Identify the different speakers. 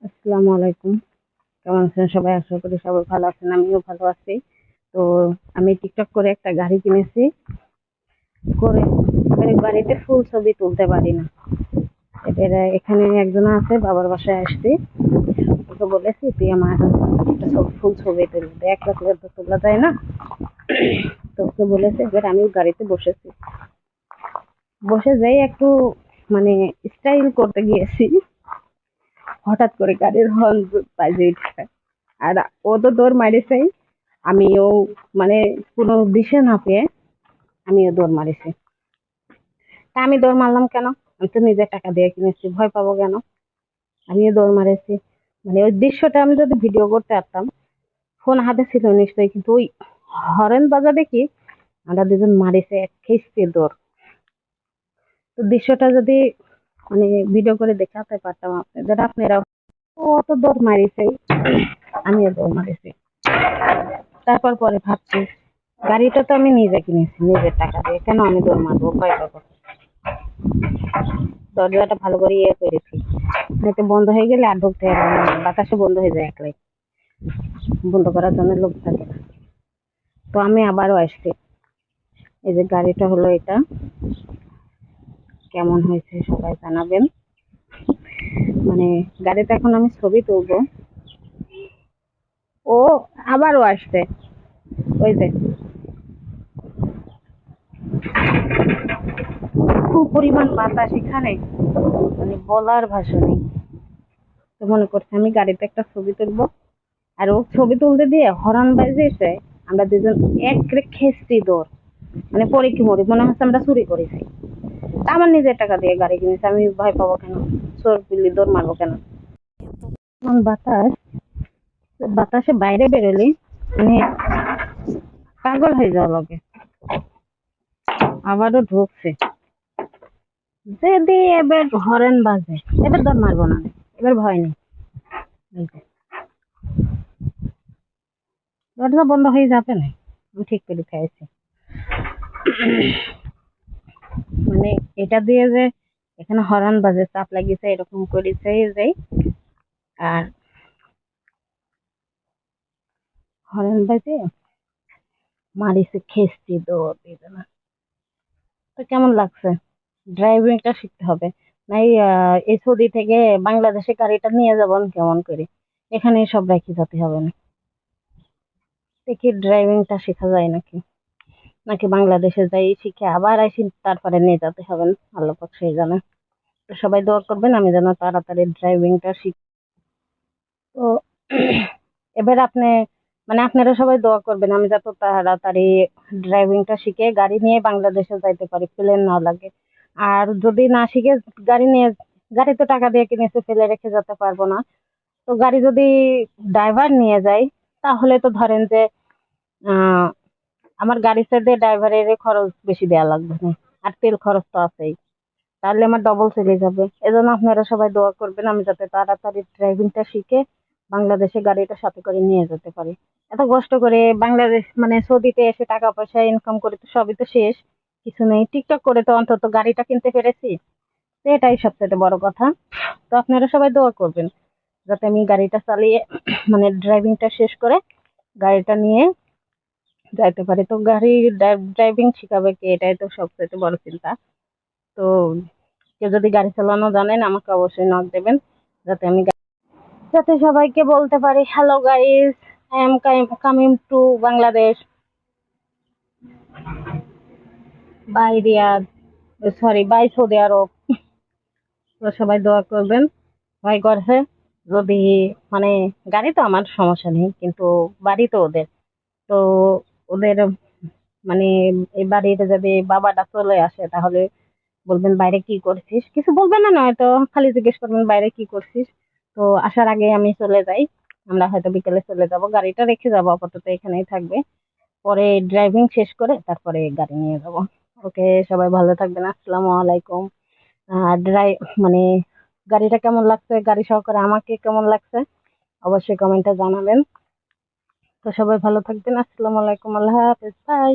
Speaker 1: আসসালামু আলাইকুম। কেমন আছেন সবাই? আশা করি সবাই ভালো আছেন। আমিও ভালো আছি। তো আমি টিকটক করে একটা গাড়ি কিনেছি। করে এবারে গাড়িতে ফুল ছবি তুলতে পারি না। এবারে এখানে একজন আছে, বাবার বাসায় আসছি। ওকে বলেছি তুই আমার একটা ফুল ছবি তুলবি, একলা করে তো তোলা যায় না। তো ওকে বলেছে, এবার আমি গাড়িতে বসেছি। বসে যাই একটু মানে স্টাইল করতে গিয়েছি, হঠাৎ করে গাড়ির হর্ন বাজে উঠছে। আর ও তো দৌড় মারিছে, আমিও মানে কোনো দিশে না পেয়ে আমিও দৌড় মারিছি। তা আমি দৌড় মারলাম কেন? আমি তো নিজের টাকা দিয়ে কিনেছি, ভয় পাবো কেন? আমিও দৌড় মারেছি। মানে ওই দৃশ্যটা আমি যদি ভিডিও করতে পারতাম, ফোন হাতে ছিল নিশ্চয়ই, কিন্তু ওই হরেন বাজাবে কি আমরা দুজন মারিছে এক খিস্তি দৌড়। তো দৃশ্যটা যদি মানে ভিডিও করে দেখাতে পারতাম আপনাদের, আপনারা ও তো দৌড় মারিছে, আমিও দৌড় মারিছি। তারপর পরে ভাবছি গাড়িটা তো আমি নিজে কিনেছি নিজের টাকা দিয়ে, কেন আমি দৌড় মারবো, ভয় পাবো? দরজাটা ভালো করে ইয়ে করেছি, নয়তো বন্ধ হয়ে গেলে আর ঢুকতে পারবো না, বাতাসে বন্ধ হয়ে যায় একলাই, বন্ধ করার জন্য লোক থাকে না। তো আমি আবারও আসছি। এই যে গাড়িটা হলো এটা, কেমন হয়েছে সবাই জানাবেন। মানে গাড়িতে এখন আমি ছবি তুলবো। ও আবারও আসছে, ওই যে খুব পরিমাণ বাতাস এখানে, মানে বলার ভাষা নেই। তো মনে করছে আমি গাড়িতে একটা ছবি তুলবো, আর ও ছবি তুলতে দিয়ে হরন বাজিয়েছে। আমরা দুজন এক খেস্তি দৌড়, মানে পরে কি মরি, মনে হচ্ছে আমরা চুরি করেছি। তা আমার নিজের টাকা দিয়ে গাড়ি কিনেছি, আমি ভয় পাবো কেন? চোর পিল্লি দৌড় মারবো কেন? এমন বাতাস, বাতাসে বাইরে বেরোলে মানে পাগল হয়ে যাওয়া লাগে। আবারও ঢুকছে, যদি এবার হরেন বাজে এবার দৌড় মারবো না, এবার ভয় নেই। এই যে, দরজা বন্ধ হয়ে যাবে না, আমি ঠিক করে খাইছি। মানে এটা দিয়ে যে এখানে হরন বাজে চাপ লাগিয়েছে এরকম করেছে যে, আর হরন বাজে মারিছে খেস্তি দৌড় দিবে না। তো কেমন লাগছে? ড্রাইভিংটা শিখতে হবে। নাই এই সৌদি থেকে বাংলাদেশে গাড়িটা নিয়ে যাবেন কেমন করে? এখানে সব রাখি যেতে হবে না। দেখি ড্রাইভিংটা শেখা যায় নাকি, নাকি বাংলাদেশে যাই শিখে আবার আসি তারপরে নিয়ে যেতে হবে না, আল্লাহ পাক সেই জানে। তো সবাই দোয়া করবেন আমি যেন তাড়াতাড়ি ড্রাইভিংটা শিখি। তো এবার আপনি মানে আপনারা সবাই দোয়া করবেন আমি যত তাড়াতাড়ি ড্রাইভিংটা শিখে গাড়ি নিয়ে বাংলাদেশে যাইতে পারি, প্লেন না লাগে। আর যদি না শিখে গাড়ি নিয়ে, গাড়ি তো টাকা দিয়ে কিনেছে, ফেলে রেখে যেতে পারবো না। তো গাড়ি যদি ড্রাইভার নিয়ে যায়, তাহলে তো ধরেন যে আহ আমার গাড়ি ছেড়ে দিয়ে ড্রাইভারের খরচ বেশি দেওয়া লাগবে না, আর তেল খরচ তো আছেই, তাহলে আমার ডবল চলে যাবে। এজন্য আপনারা সবাই দোয়া করবেন আমি যাতে তাড়াতাড়ি ড্রাইভিংটা শিখে বাংলাদেশে গাড়িটা সাথে করে নিয়ে যেতে পারি। এত কষ্ট করে বাংলাদেশ মানে সৌদিতে এসে টাকা পয়সা ইনকাম করে তো সবই তো শেষ, কিছু নেই। টিকটক করে তো অন্তত গাড়িটা কিনতে পেরেছি, তো এটাই সবচেয়ে বড় কথা। তো আপনারা সবাই দোয়া করবেন যাতে আমি গাড়িটা চালিয়ে মানে ড্রাইভিংটা শেষ করে গাড়িটা নিয়ে যাইতে পারি। তো গাড়ি ড্রাইভিং শিখাবে কে, এটাই তো সবচেয়ে বড় চিন্তা। তো কেউ যদি গাড়ি চালানো জানেন আমাকে অবশ্যই নক দেবেন, যাতে আমি যাতে সবাইকে বলতে পারি hello guys, I am coming to Bangladesh by Riyadh, sorry by Saudi Arab. তো সবাই দোয়া করবেন। ভয় করছে যদি মানে গাড়ি তো আমার সমস্যা নেই, কিন্তু বাড়ি তো ওদের। তো ওদের মানে এই বাড়িতে যদি বাবাটা চলে আসে তাহলে বলবেন বাইরে কি করছিস, কিছু বলবেন না, নয়তো খালি জিজ্ঞেস করবেন বাইরে কি করছিস। তো আসার আগে আমি চলে যাই, আমরা হয়তো বিকেলে চলে যাব, গাড়িটা রেখে যাবো, আপাতত এখানেই থাকবে। পরে ড্রাইভিং শেষ করে তারপরে গাড়ি নিয়ে যাব। ওকে, সবাই ভালো থাকবেন, আসসালামু আলাইকুম। ড্রাই মানে গাড়িটা কেমন লাগছে, গাড়ি সহকারে আমাকে কেমন লাগছে অবশ্যই কমেন্টে জানাবেন। তো সবাই ভালো থাকবেন, আসসালামু আলাইকুম, আল্লাহ হাফেজ, বাই।